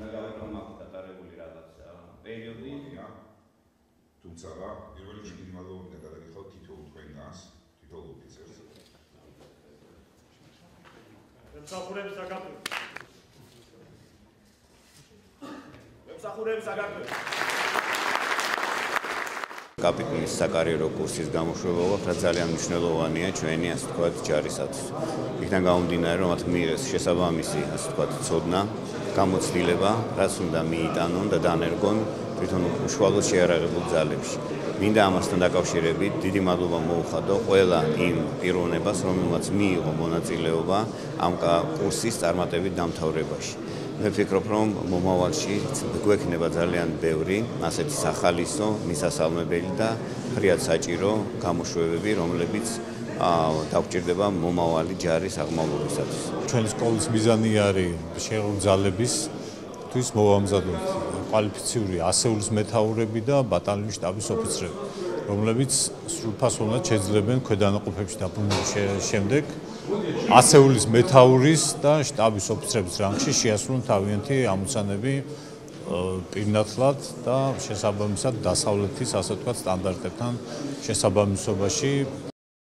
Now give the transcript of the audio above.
ნაგავერმა გატარებული რაღაც პერიოდი თუმცა პირველ რიგში დიდი მადლობა გადაგიხავთ თითოეულ თქვენგანს, თითოეულ ოფიცერს. ემსახურები საქართველოს. ემსახურები საქართველოს. კაპიტნის საკარიერო კურსის გამოშვება ვაქვს, რაც ძალიან მნიშვნელოვანია ჩვენი, ასე ვთქვათ, ჯარისათვის. იქიდან გამომდინარე, რომ მათ მიიღეს შესაბამისი, ასე ვთქვათ, ცოდნა, გამოცდილება, რაც უნდა მიიტანონ და დანერგონ თვითონ უშუალოდ შეიარაღებულ ძალებში. მინდა ამასთან დაკავშირებით დიდი მადლობა მოუხადო ყველა იმ პიროვნებას, რომელმაც მიიღო მონაწილეობა ამ კურსის წარმატებით დამთავრებაში. მე ვფიქრობ, რომ მომავალში გვექნება ძალიან ბევრი ასეთი სახალისო, მისასალმებელი და ფრიად საჭირო გამოშვებები, რომლებიც დაგვჭირდება მომავალი ჯარის აღმავლობისათვის. ჩვენი სკოლის მიზანი არის შეიარაღებული ძალებისთვის მოვამზადოთ კვალიფიციური ასეულის მეთაურები და ბატალიონის შტაბის ოფიცრები, რომლებიც სრულფასოვნად შეძლებენ ქვედანაყოფებში დაბრუნების შემდეგ ასეულის მეთაურის და შტაბის ოფიცრების რანგში შეასრულონ თავიანთი ამოცანები პირნათლად და შესაბამისად დასავლეთის, ასე ვთქვათ, სტანდარტებთან შესაბამისობაში